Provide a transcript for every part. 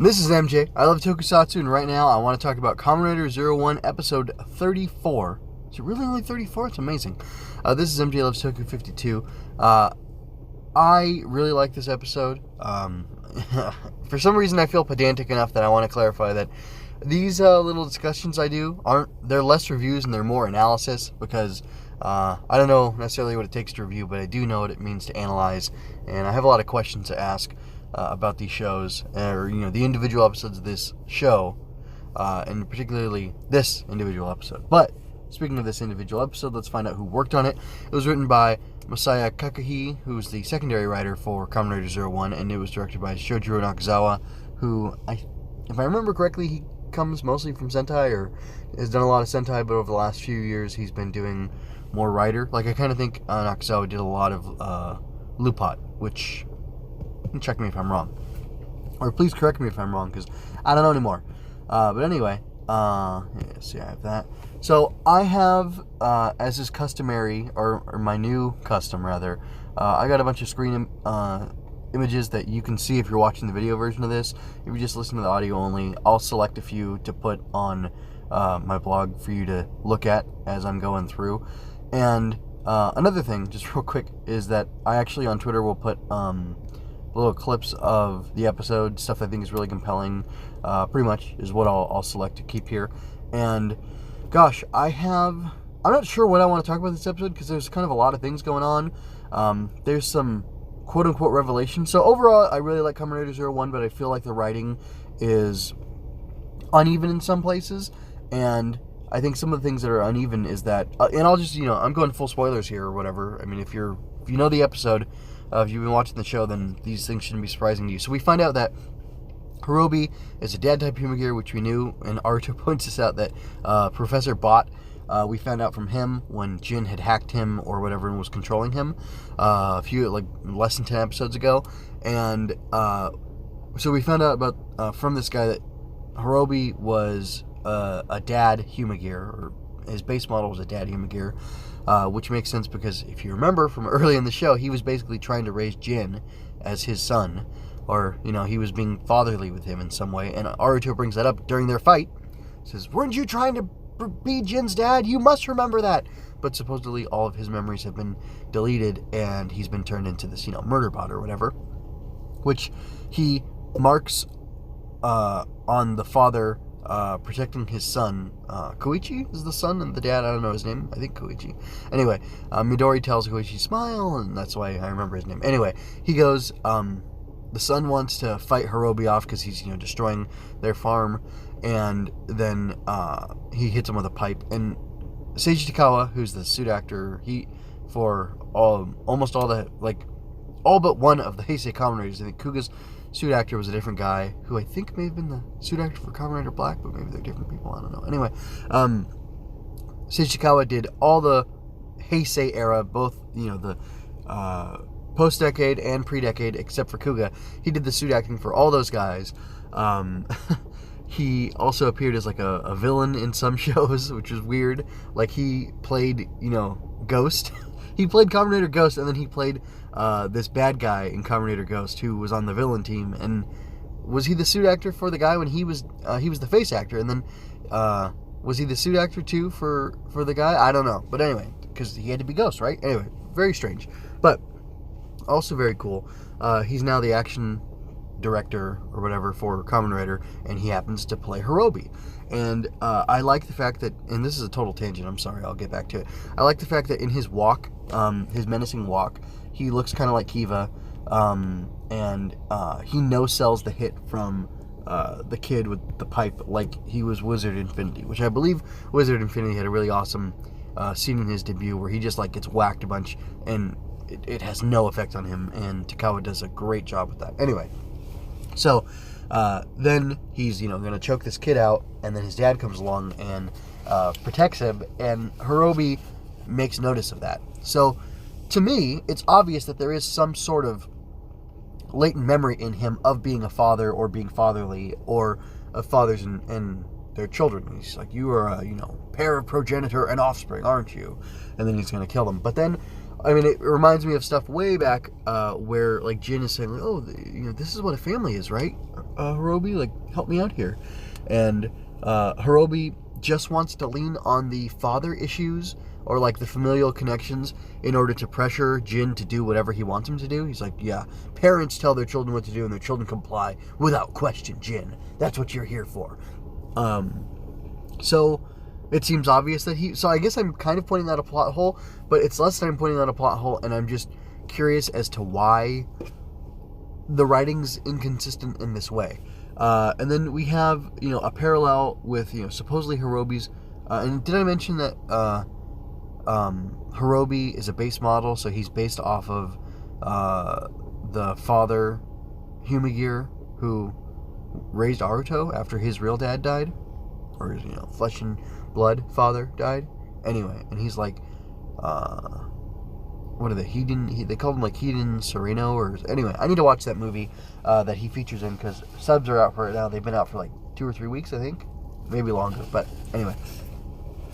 This is MJ. I love Tokusatsu, and right now I want to talk about Kamen Rider 01, episode 34. Is it really only 34? It's amazing. This is MJ Loves Toku 52. I really like this episode. For some reason, I feel pedantic enough that I want to clarify that these little discussions I do they're less reviews and they're more analysis, because I don't know necessarily what it takes to review, but I do know what it means to analyze, and I have a lot of questions to ask about these shows, or the individual episodes of this show, and particularly this individual episode. But speaking of this individual episode, let's find out who worked on it. It was written by Masaya Kakehi, who's the secondary writer for Kamen Rider 01, and it was directed by Shojiro Nakazawa, who, if I remember correctly, he comes mostly from Sentai, or has done a lot of Sentai, but over the last few years he's been doing more writer. Like, I kind of think Nakazawa did a lot of Lupot, which, check me if I'm wrong, or please correct me if I'm wrong, because I don't know anymore. But anyway, see, I have that. So I have, as is customary, or my new custom rather, I got a bunch of screen images that you can see if you're watching the video version of this. If you just listen to the audio only, I'll select a few to put on my blog for you to look at as I'm going through. And another thing, just real quick, is that I actually on Twitter will put little clips of the episode, stuff I think is really compelling, pretty much is what I'll select to keep here. And gosh, I'm not sure what I want to talk about this episode, because there's kind of a lot of things going on. There's some quote-unquote revelation. So overall, I really like Kamen Rider 01, but I feel like the writing is uneven in some places, and I think some of the things that are uneven is that, and I'll just, I'm going full spoilers here or whatever. I mean, if you know the episode, if you've been watching the show, then these things shouldn't be surprising to you. So we find out that Horobi is a dad-type human gear, which we knew, and Aruto points us out that Professor Bot, we found out from him when Jin had hacked him or whatever and was controlling him less than 10 episodes ago. And so we found out about from this guy that Horobi was a dad human gear, or his base model was a dad human gear, which makes sense because if you remember from early in the show, he was basically trying to raise Jin as his son, or, he was being fatherly with him in some way. And Aruto brings that up during their fight. Says, weren't you trying to be Jin's dad? You must remember that. But supposedly all of his memories have been deleted, and he's been turned into this, murder bot or whatever, which he marks on the father protecting his son. Koichi is the son, and the dad, I don't know his name. I think Koichi. Anyway, Midori tells Koichi, smile, and that's why I remember his name. Anyway, he goes, the son wants to fight Horobi off because he's, destroying their farm, and then he hits him with a pipe. And Seiji Takawa, who's the suit actor, for almost all but one of the Heisei Kamen Riders, I think Kuga's suit actor was a different guy, who I think may have been the suit actor for Kamen Rider Black, but maybe they're different people, I don't know. Anyway, Seiji Takawa did all the Heisei era, both, the post-decade and pre-decade, except for Kuga. He did the suit acting for all those guys. He also appeared as a villain in some shows, which was weird. Like, he played, Ghost. He played Kamen Rider Ghost, and then he played this bad guy in Kamen Rider Ghost who was on the villain team. And was he the suit actor for the guy when he was the face actor? And then was he the suit actor too for the guy? I don't know. But anyway, because he had to be Ghost, right? Anyway, very strange. But also very cool. He's now the action director or whatever for Kamen Rider, and he happens to play Horobi. And I like the fact that, and this is a total tangent, I'm sorry, I'll get back to it. I like the fact that in his walk, his menacing walk, he looks kind of like Kiva, and he no-sells the hit from the kid with the pipe like he was Wizard Infinity, which I believe Wizard Infinity had a really awesome scene in his debut where he just gets whacked a bunch, and it has no effect on him, and Takawa does a great job with that. Anyway, so then he's going to choke this kid out, and then his dad comes along and protects him, and Horobi makes notice of that. So to me, it's obvious that there is some sort of latent memory in him of being a father, or being fatherly, or of fathers and their children. He's like, you are a pair of progenitor and offspring, aren't you? And then he's going to kill them. But then I mean, it reminds me of stuff way back where, like, Jin is saying, like, oh, this is what a family is, right? Horobi, like, help me out here. And Horobi just wants to lean on the father issues or, like, the familial connections in order to pressure Jin to do whatever he wants him to do. He's like, yeah, parents tell their children what to do and their children comply without question, Jin. That's what you're here for. So it seems obvious that so I guess I'm kind of pointing out a plot hole, but it's less that I'm pointing out a plot hole, and I'm just curious as to why the writing's inconsistent in this way. And then we have, a parallel with, supposedly Horobi's, and did I mention that Horobi is a base model, so he's based off of the father, Humagir, who raised Aruto after his real dad died, or his, flesh and blood father died. Anyway, and he's like, what are they? They called him like Hiden Sereno, or anyway. I need to watch that movie that he features in because subs are out for it now. They've been out for like 2 or 3 weeks, I think, maybe longer. But anyway,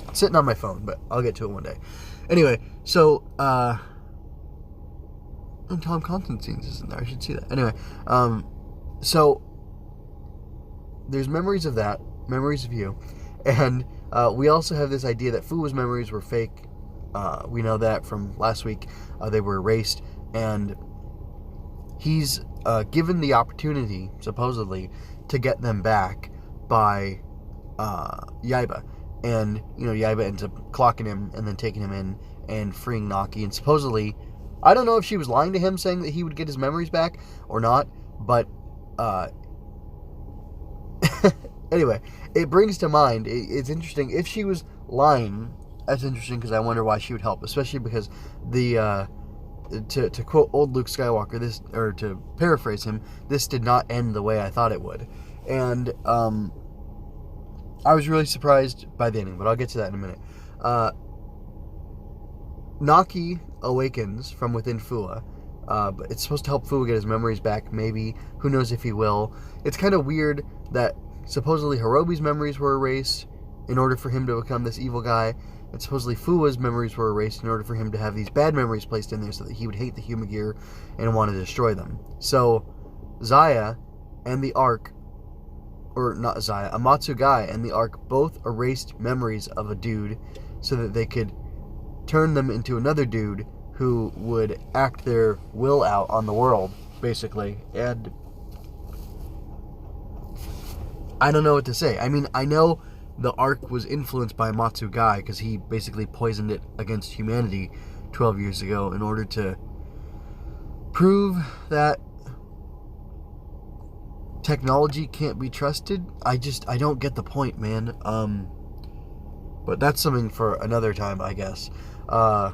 it's sitting on my phone, but I'll get to it one day. Anyway, so and Tom Constantine's isn't there. I should see that. Anyway, so there's memories of that, memories of you, and we also have this idea that Fuwa's memories were fake. We know that from last week. They were erased, and he's given the opportunity, supposedly, to get them back by Yaiba. And, Yaiba ends up clocking him and then taking him in and freeing Naki. And supposedly, I don't know if she was lying to him saying that he would get his memories back or not, but anyway, it brings to mind, it's interesting, if she was lying, that's interesting because I wonder why she would help, especially because to quote old Luke Skywalker, or to paraphrase him, this did not end the way I thought it would. And I was really surprised by the ending, but I'll get to that in a minute. Naki awakens from within Fuwa, but it's supposed to help Fuwa get his memories back, maybe. Who knows if he will. It's kind of weird that supposedly Horobi's memories were erased in order for him to become this evil guy, and supposedly Fuwa's memories were erased in order for him to have these bad memories placed in there so that he would hate the Humagir and want to destroy them. So, Zaia and the Ark, or not Zaia, Amatsugai and the Ark both erased memories of a dude so that they could turn them into another dude who would act their will out on the world, basically. And I don't know what to say. I mean, I know the Ark was influenced by Matsugai because he basically poisoned it against humanity 12 years ago in order to prove that technology can't be trusted. I don't get the point, man. But that's something for another time, I guess. I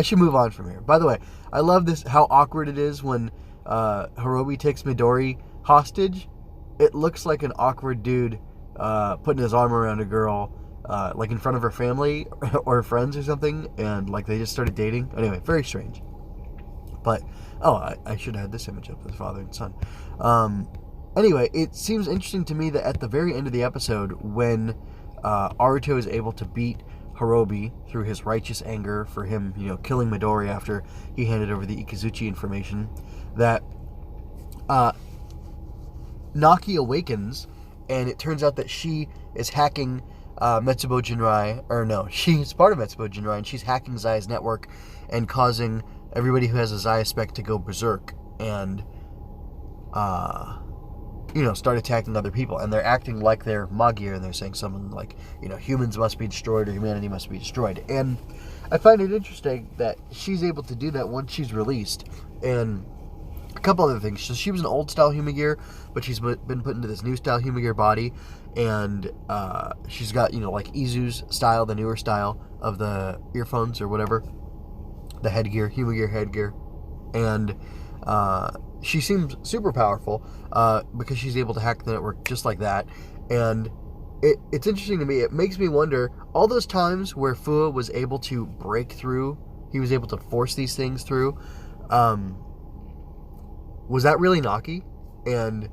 should move on from here. By the way, I love this, how awkward it is when Horobi takes Midori hostage. It looks like an awkward dude putting his arm around a girl, like in front of her family or friends or something, and like they just started dating. Anyway, very strange. But I should have had this image up with father and son. Anyway, it seems interesting to me that at the very end of the episode, when Aruto is able to beat Horobi through his righteous anger for him, killing Midori after he handed over the Ikuzuchi information, that Naki awakens, and it turns out that she is hacking Metsubo Jinrai, or no, she's part of Metsubo Jinrai, and she's hacking Zaia's network and causing everybody who has a Zaia Spec to go berserk and, start attacking other people. And they're acting like they're Magir, and they're saying something like, humans must be destroyed or humanity must be destroyed. And I find it interesting that she's able to do that once she's released. And a couple other things. So she was an old style Humagir, but she's been put into this new style Humagir body, and she's got, like Izu's style, the newer style of the earphones or whatever, the headgear, Humagir headgear, and she seems super powerful because she's able to hack the network just like that. And it's interesting to me. It makes me wonder, all those times where Fuwa was able to break through, he was able to force these things through, was that really Naki? And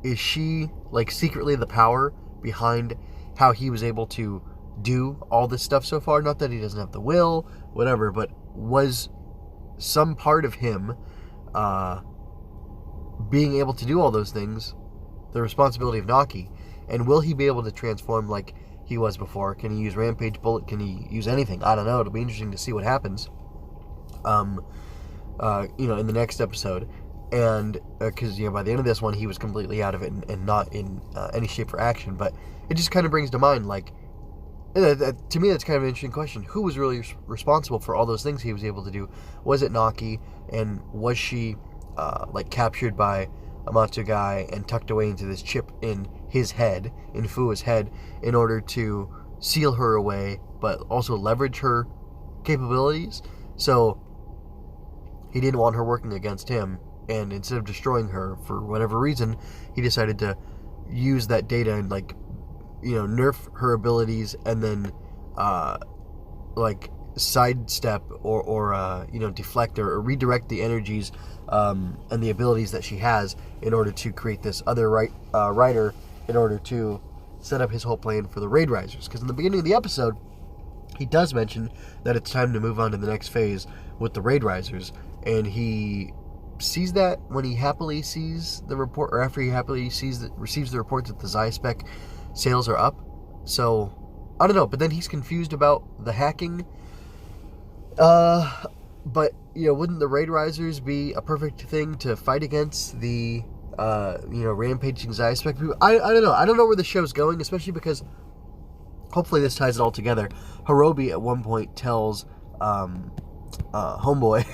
is she, like, secretly the power behind how he was able to do all this stuff so far. Not that he doesn't have the will, whatever, but was some part of him being able to do all those things the responsibility of Naki? And will he be able to transform like he was before? Can he use Rampage Bullet? Can he use anything? I don't know. It'll be interesting to see what happens. In the next episode. And because by the end of this one, he was completely out of it and not in any shape for action. But it just kind of brings to mind, like, to me, that's kind of an interesting question. Who was really responsible for all those things he was able to do? Was it Naki? And was she captured by Amatsugai and tucked away into this chip in his head, in Fuwa's head, in order to seal her away, but also leverage her capabilities? So he didn't want her working against him, and instead of destroying her for whatever reason, he decided to use that data and nerf her abilities, and then sidestep or deflect or redirect the energies and the abilities that she has in order to create this other rider in order to set up his whole plan for the Raid Risers. Because in the beginning of the episode, he does mention that it's time to move on to the next phase with the Raid Risers, and he sees that when he happily sees the report, or after he happily receives the report that the Zaia Spec sales are up. So I don't know, but then he's confused about the hacking. But wouldn't the Raid Risers be a perfect thing to fight against the rampaging Zaia Spec people? I don't know. I don't know where the show's going, especially because hopefully this ties it all together. Horobi at one point tells homeboy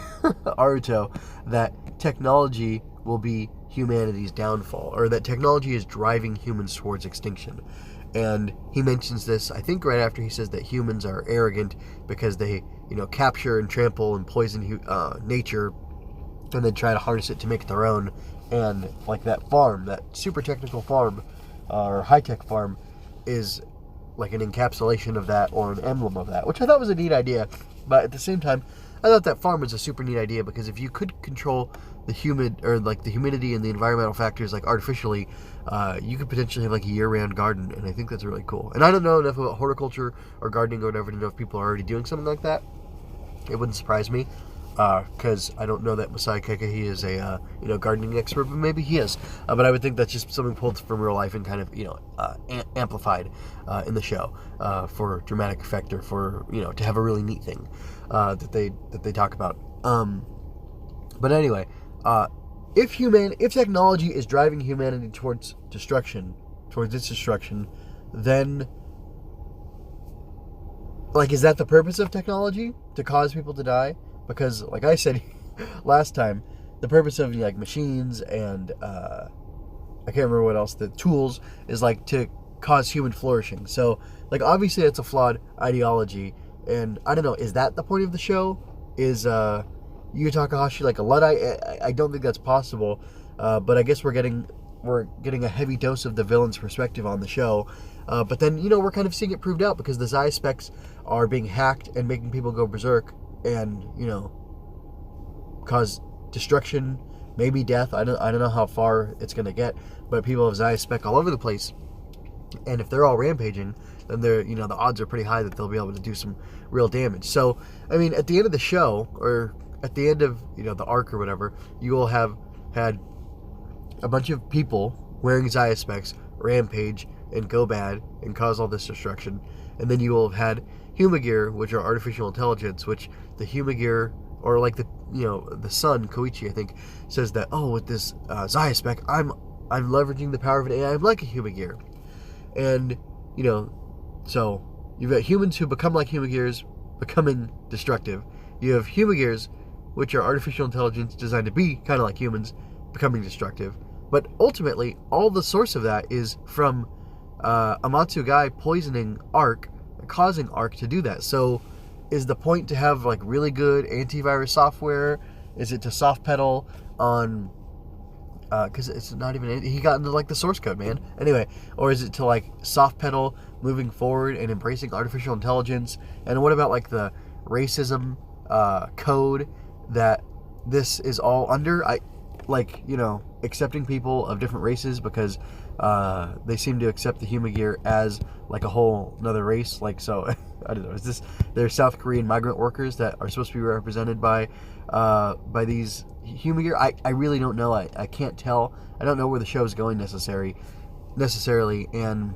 Aruto that technology will be humanity's downfall, or that technology is driving humans towards extinction. And he mentions this, I think, right after he says that humans are arrogant because they, capture and trample and poison nature, and then try to harness it to make it their own. And like that farm, that super technical farm, or high-tech farm, is like an encapsulation of that, or an emblem of that, which I thought was a neat idea. But at the same time, I thought that farm was a super neat idea, because if you could control the the humidity and the environmental factors artificially, you could potentially have a year-round garden, and I think that's really cool. And I don't know enough about horticulture or gardening or whatever to know if people are already doing something like that. It wouldn't surprise me, because I don't know that Masaya Kakehi is a gardening expert, but maybe he is. But I would think that's just something pulled from real life and kind of amplified in the show for dramatic effect, or for to have a really neat thing that they talk about. But anyway, if technology is driving humanity towards its destruction, then is that the purpose of technology? To cause people to die? Because, like I said last time, the purpose of machines and I can't remember what else, the tools, is to cause human flourishing. So obviously it's a flawed ideology, and I don't know, is that the point of the show? Is Yu Takahashi a Luddite? I don't think that's possible, but I guess we're getting a heavy dose of the villain's perspective on the show. But then we're kind of seeing it proved out, because the Zaia Specs are being hacked and making people go berserk and cause destruction, maybe death. I don't know how far it's gonna get, but people have Zaia Spec all over the place, and if they're all rampaging, then they're the odds are pretty high that they'll be able to do some real damage. So I mean, at the end of the show, or at the end of the arc or whatever, you will have had a bunch of people wearing Zaia Specs rampage and go bad and cause all this destruction, and then you will have had Humagear, which are artificial intelligence, which the Humagear, or the son Koichi, I think, says that, with this Zaia Spec, I'm leveraging the power of an AI. I'm like a Humagear. And so you've got humans who become like Humagears, becoming destructive. You have Humagears, which are artificial intelligence designed to be kind of like humans, becoming destructive. But ultimately, all the source of that is from Amatsugai poisoning Arc, causing Arc to do that. So is the point to have really good antivirus software? Is it to soft pedal on because it's not even, he got into the source code, man. Anyway, or is it to soft pedal moving forward and embracing artificial intelligence? And what about the racism code that this is all under? accepting people of different races because they seem to accept the Humagir as like a whole another race. Like, so I don't know. Is this they're South Korean migrant workers that are supposed to be represented by these Humagir? I really don't know. I can't tell. I don't know where the show is going necessarily. And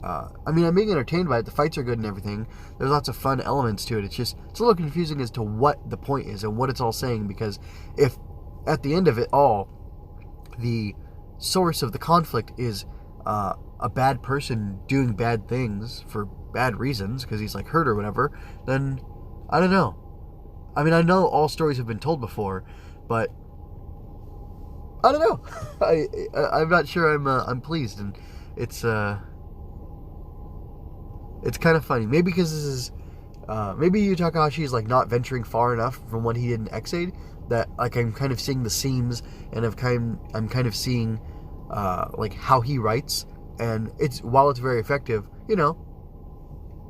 I mean, I'm being entertained by it. The fights are good and everything. There's lots of fun elements to it. It's a little confusing as to what the point is and what it's all saying, because if at the end of it all, the source of the conflict is a bad person doing bad things for bad reasons because he's like hurt or whatever, then I don't know. I mean, I know all stories have been told before, but I don't know. I'm not sure I'm pleased, and it's kind of funny. Maybe because this is maybe Yu Takahashi is like not venturing far enough from what he did in Xaid, that like I'm kind of seeing the seams, and I'm kind of seeing like how he writes, and while it's very effective, you know,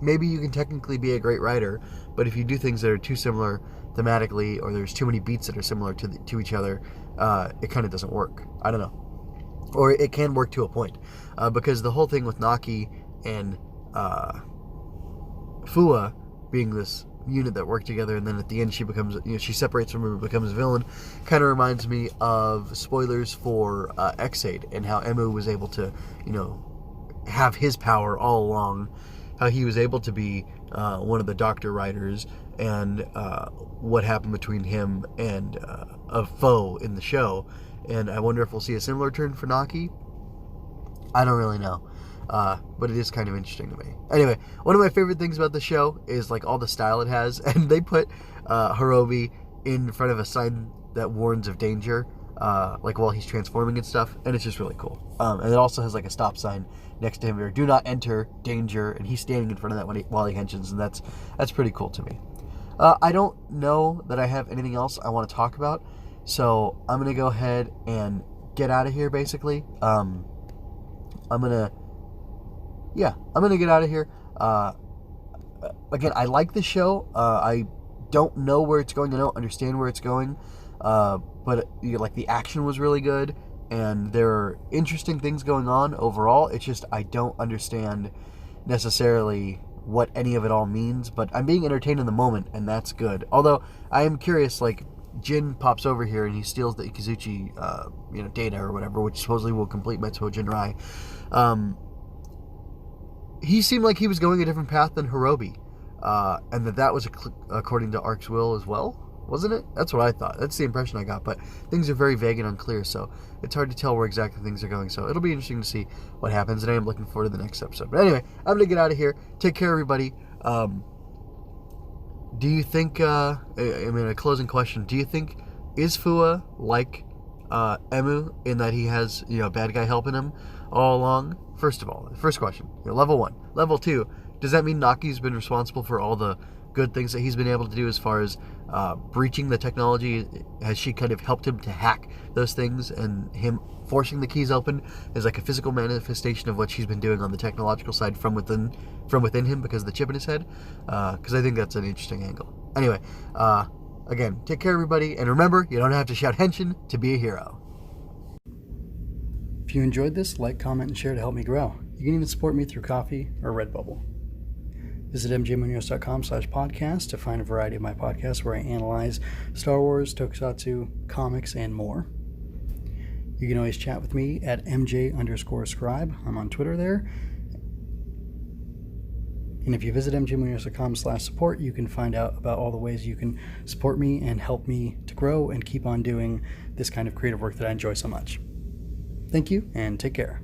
maybe you can technically be a great writer, but if you do things that are too similar thematically, or there's too many beats that are similar to each other, it kind of doesn't work. I don't know, or it can work to a point, because the whole thing with Naki and Fuwa being this unit that work together, and then at the end she becomes, she separates from him and becomes a villain, kind of reminds me of spoilers for Xaid, and how Emu was able to, have his power all along, how he was able to be one of the doctor writers, and what happened between him and a foe in the show. And I wonder if we'll see a similar turn for Naki. I don't really know. But it is kind of interesting to me. Anyway, one of my favorite things about the show is like all the style it has, and they put Horobi in front of a sign that warns of danger, like while he's transforming and stuff, and it's just really cool. And it also has like a stop sign next to him here, "Do not enter, danger," and he's standing in front of that while he henshins, and that's pretty cool to me. I don't know that I have anything else I want to talk about, so I'm gonna go ahead and get out of here. Basically, I'm gonna get out of here. Again, I like the show. I don't know where it's going. I don't understand where it's going. But like the action was really good, and there are interesting things going on overall. It's just I don't understand necessarily what any of it all means. But I'm being entertained in the moment, and that's good. Although I am curious, like Jin pops over here and he steals the Ikuzuchi, data or whatever, which supposedly will complete Metsuho Jinrai. He seemed like he was going a different path than Horobi, and that was according to Ark's will as well, wasn't it? That's what I thought. That's the impression I got, but things are very vague and unclear, so it's hard to tell where exactly things are going, so it'll be interesting to see what happens, and I am looking forward to the next episode. But anyway, I'm going to get out of here. Take care, everybody. Do you think, a closing question, do you think, is Fuwa like Emu in that he has, a bad guy helping him all along? First of all, first question, level 1. Level 2, does that mean Naki's been responsible for all the good things that he's been able to do as far as breaching the technology? Has she kind of helped him to hack those things, and him forcing the keys open is like a physical manifestation of what she's been doing on the technological side from within him because of the chip in his head? Because I think that's an interesting angle. Anyway, again, take care, everybody, and remember, you don't have to shout henshin to be a hero. If you enjoyed this, like, comment, and share to help me grow. You can even support me through Ko-fi or Redbubble. Visit mjmunoz.com/podcast to find a variety of my podcasts where I analyze Star Wars, tokusatsu, comics, and more. You can always chat with me at mj_scribe. I'm on Twitter there. And if you visit mjmunoz.com/support, you can find out about all the ways you can support me and help me to grow and keep on doing this kind of creative work that I enjoy so much. Thank you, and take care.